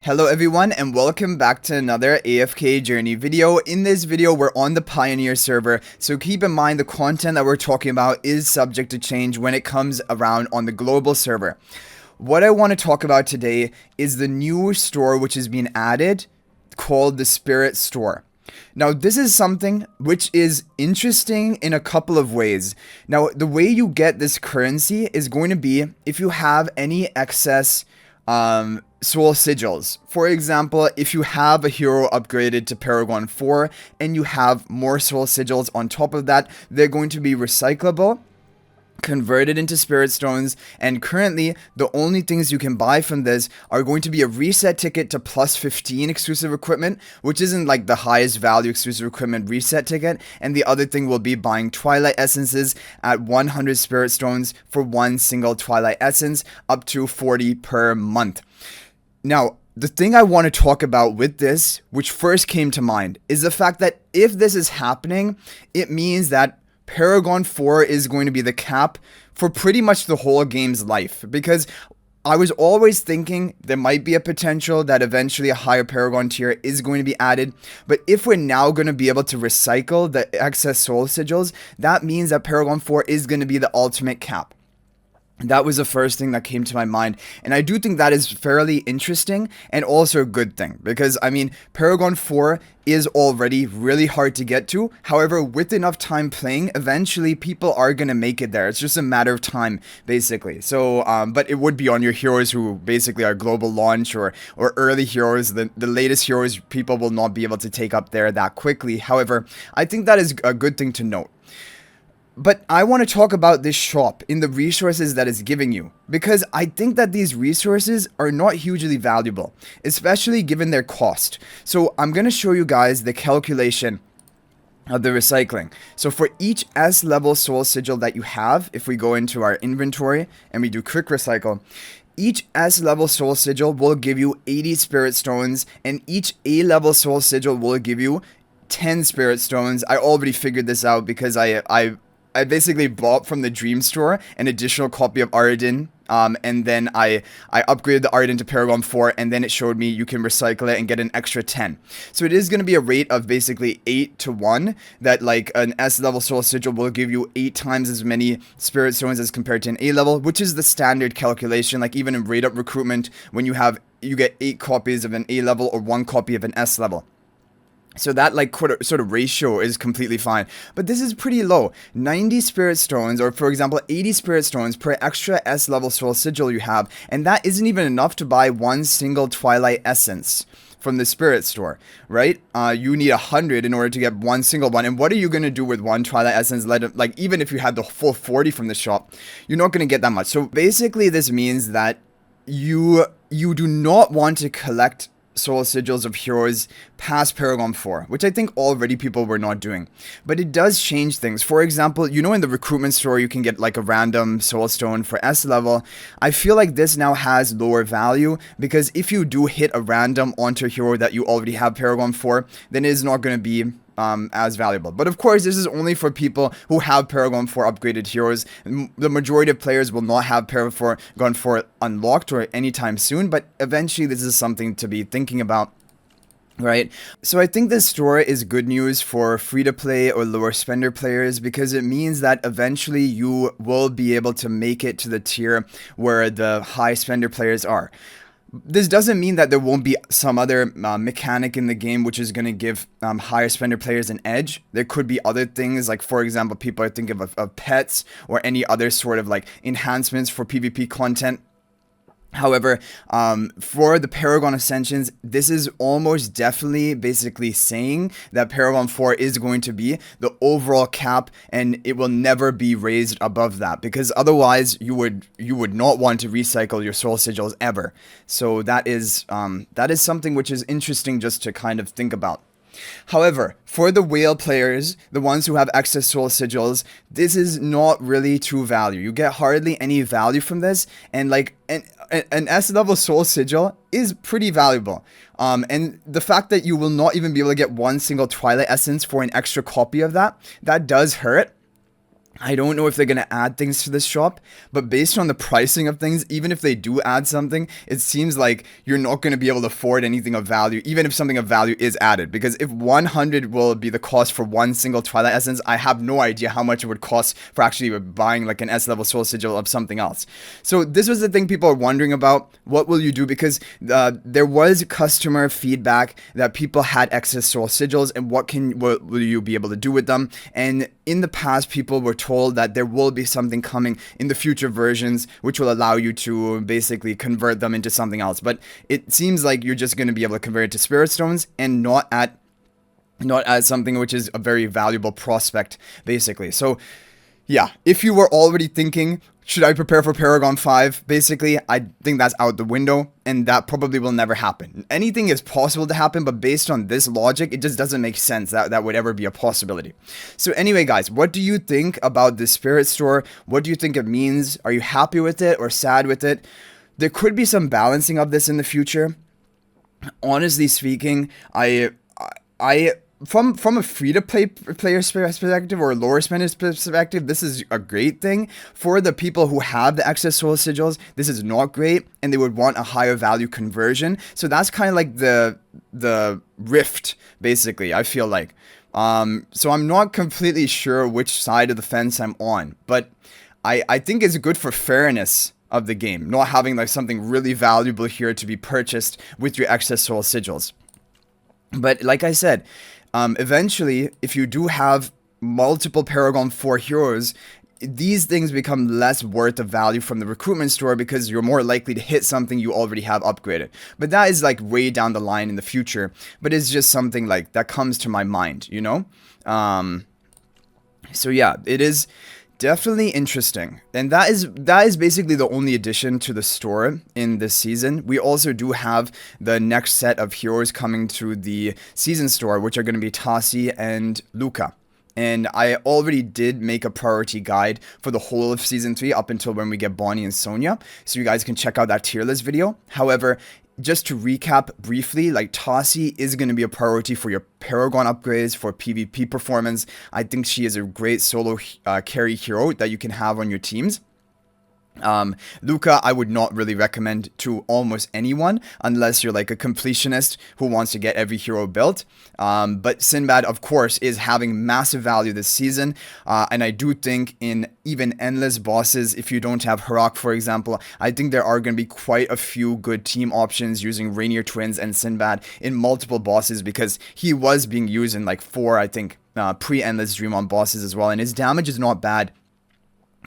Hello everyone and welcome back to another AFK journey video. In this video we're on the Pioneer server, so keep in mind the content that we're talking about is subject to change when it comes around on the global server. What I want to talk about today is the new store which is being added called the Spirit Store. Now this is something which is interesting in a couple of ways. Now the way you get this currency is going to be if you have any excess soul sigils. For example, if you have a hero upgraded to Paragon 4 and you have more soul sigils on top of that, they're going to be recyclable, converted into spirit stones, and currently the only things you can buy from this are going to be a reset ticket to plus 15 exclusive equipment, which isn't like the highest value exclusive equipment reset ticket, and the other thing will be buying twilight essences at 100 spirit stones for one single twilight essence, up to 40 per month. Now, the thing I want to talk about with this, which first came to mind, is the fact that if this is happening, it means that Paragon 4 is going to be the cap for pretty much the whole game's life, because I was always thinking there might be a potential that eventually a higher Paragon tier is going to be added, but if we're now going to be able to recycle the excess soul sigils, that means that Paragon 4 is going to be the ultimate cap. That was the first thing that came to my mind, and I do think that is fairly interesting and also a good thing, because I mean Paragon 4 is already really hard to get to. However, with enough time playing, eventually people are going to make it there. It's just a matter of time, basically. So but it would be on your heroes who basically are global launch or early heroes. The latest heroes people will not be able to take up there that quickly. However, I think that is a good thing to note. But I want to talk about this shop in the resources that it's giving you, because I think that these resources are not hugely valuable, especially given their cost. So I'm going to show you guys the calculation of the recycling. So for each S level soul sigil that you have, if we go into our inventory and we do quick recycle, each S level soul sigil will give you 80 spirit stones, and each A level soul sigil will give you 10 spirit stones. I already figured this out because I basically bought from the Dream Store an additional copy of Arden, and then I upgraded the Arden to Paragon 4, and then it showed me you can recycle it and get an extra 10. So it is going to be a rate of basically 8 to 1, that like an S level soul sigil will give you 8 times as many spirit stones as compared to an A level, which is the standard calculation. Like even in raid up recruitment, when you get 8 copies of an A level or 1 copy of an S level. So that like sort of ratio is completely fine. But this is pretty low. 90 spirit stones, or for example 80 spirit stones per extra S level soul sigil you have, and that isn't even enough to buy one single twilight essence from the Spirit Store, right? You need 100 in order to get one single one. And what are you going to do with one twilight essence? Like even if you had the full 40 from the shop, you're not going to get that much. So basically this means that you do not want to collect soul sigils of heroes past Paragon 4, which I think already people were not doing. But it does change things. For example, you know in the recruitment store you can get like a random soul stone for S level. I feel like this now has lower value, because if you do hit a random onto a hero that you already have Paragon 4, then it is not going to be as valuable. But of course, this is only for people who have Paragon 4 upgraded heroes. The majority of players will not have Paragon 4 unlocked or anytime soon, but eventually this is something to be thinking about. Right, so I think this store is good news for free-to-play or lower spender players, because it means that eventually you will be able to make it to the tier where the high spender players are. This doesn't mean that there won't be some other mechanic in the game which is going to give higher spender players an edge. There could be other things, like for example, people are thinking of pets or any other sort of like enhancements for PvP content. However, for the Paragon Ascensions, this is almost definitely basically saying that Paragon 4 is going to be the overall cap, and it will never be raised above that, because otherwise you would not want to recycle your soul sigils ever. So that is something which is interesting just to kind of think about. However, for the whale players, the ones who have excess soul sigils, this is not really true value. You get hardly any value from this, and like an S level soul sigil is pretty valuable. And the fact that you will not even be able to get one single twilight essence for an extra copy of that does hurt. I don't know if they're going to add things to this shop, but based on the pricing of things, even if they do add something, it seems like you're not going to be able to afford anything of value, even if something of value is added. Because if 100 will be the cost for one single Twilight Essence, I have no idea how much it would cost for actually buying like an S-level Soul Sigil of something else. So this was the thing people are wondering about. What will you do? Because there was customer feedback that people had excess Soul Sigils, and what will you be able to do with them? And in the past, people were told that there will be something coming in the future versions which will allow you to basically convert them into something else. But it seems like you're just going to be able to convert it to Spirit Stones, and not as something which is a very valuable prospect, basically. So yeah, if you were already thinking, should I prepare for Paragon 5? Basically, I think that's out the window, and that probably will never happen. Anything is possible to happen, but based on this logic, it just doesn't make sense that that would ever be a possibility. So anyway, guys, what do you think about the Spirit Store? What do you think it means? Are you happy with it or sad with it? There could be some balancing of this in the future. Honestly speaking, from a free-to-play player's perspective or a lower spender's perspective, this is a great thing. For the people who have the excess Soul Sigils, this is not great, and they would want a higher value conversion. So that's kind of like the rift, basically, I feel like. So I'm not completely sure which side of the fence I'm on, but I think it's good for fairness of the game, not having like something really valuable here to be purchased with your excess Soul Sigils. But like I said, eventually, if you do have multiple Paragon 4 heroes, these things become less worth of value from the recruitment store because you're more likely to hit something you already have upgraded. But that is like way down the line in the future. But it's just something like that comes to my mind, you know? So yeah, it is definitely interesting. And that is basically the only addition to the store in this season. We also do have the next set of heroes coming to the season store, which are going to be Tassi and Luca. And I already did make a priority guide for the whole of Season 3 up until when we get Bonnie and Sonia. So you guys can check out that tier list video. However, just to recap briefly, like Tassi is going to be a priority for your Paragon upgrades, for PvP performance. I think she is a great solo carry hero that you can have on your teams. Luca, I would not really recommend to almost anyone unless you're like a completionist who wants to get every hero built. But Sinbad, of course, is having massive value this season. And I do think in even endless bosses, if you don't have Harak, for example, I think there are going to be quite a few good team options using Rainier Twins and Sinbad in multiple bosses, because he was being used in like 4, I think, pre-endless Dream On bosses as well. And his damage is not bad,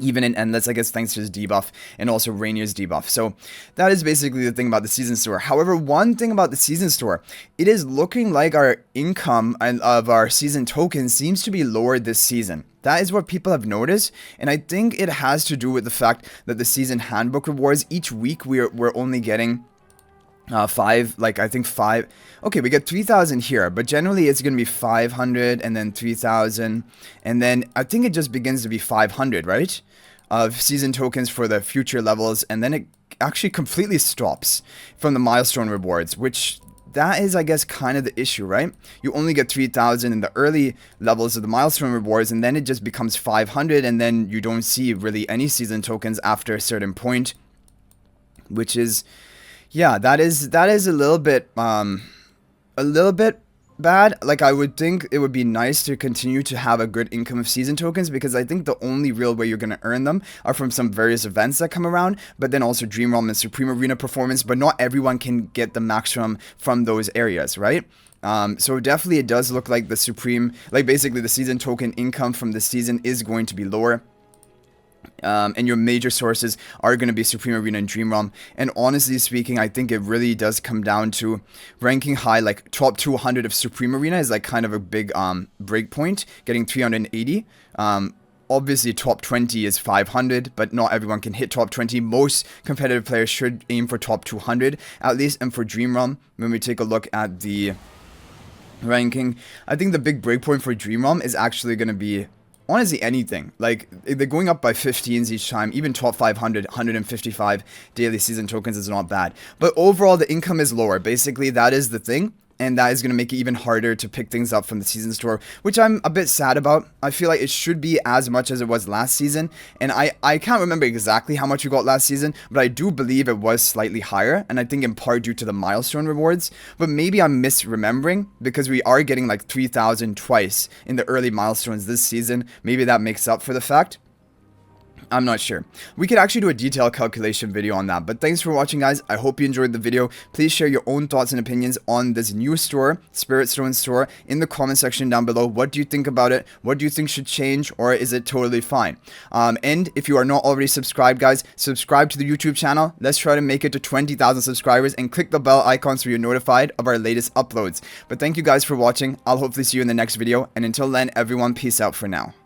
even in Endless, I guess, thanks to his debuff and also Rainier's debuff. So that is basically the thing about the Season Store. However, one thing about the Season Store, it is looking like our income of our season tokens seems to be lower this season. That is what people have noticed, and I think it has to do with the fact that the season handbook rewards, each week we're only getting 5, like I think 5, okay, we get 3,000 here, but generally it's going to be 500 and then 3,000, and then I think it just begins to be 500, right, of season tokens for the future levels, and then it actually completely stops from the milestone rewards, which that is, I guess, kind of the issue, right? You only get 3,000 in the early levels of the milestone rewards, and then it just becomes 500, and then you don't see really any season tokens after a certain point, which is, yeah, that is a little bit bad. Like, I would think it would be nice to continue to have a good income of season tokens, because I think the only real way you're going to earn them are from some various events that come around, but then also Dream Realm and Supreme Arena performance, but not everyone can get the maximum from those areas, right? So definitely it does look like the Supreme, like basically the season token income from this season is going to be lower. And your major sources are going to be Supreme Arena and Dream Realm. And honestly speaking, I think it really does come down to ranking high, like top 200 of Supreme Arena is like kind of a big break point, getting 380. Obviously top 20 is 500, but not everyone can hit top 20. Most competitive players should aim for top 200 at least. And for Dream Realm, when we take a look at the ranking, I think the big breakpoint for Dream Realm is actually going to be honestly anything. Like, they're going up by 15s each time. Even top 500, 155 daily season tokens is not bad. But overall, the income is lower. Basically, that is the thing. and that is going to make it even harder to pick things up from the season store, which I'm a bit sad about. I feel like it should be as much as it was last season, and I can't remember exactly how much we got last season, but I do believe it was slightly higher, and I think in part due to the milestone rewards, but maybe I'm misremembering, because we are getting like 3,000 twice in the early milestones this season. Maybe that makes up for the fact. I'm not sure. We could actually do a detailed calculation video on that, but thanks for watching, guys. I hope you enjoyed the video. Please share your own thoughts and opinions on this new store, Spiritstone store, in the comment section down below. What do you think about it? What do you think should change, or is it totally fine? And if you are not already subscribed, guys, subscribe to the YouTube channel. Let's try to make it to 20,000 subscribers, and click the bell icon so you're notified of our latest uploads. But thank you guys for watching. I'll hopefully see you in the next video, and until then, everyone, peace out for now.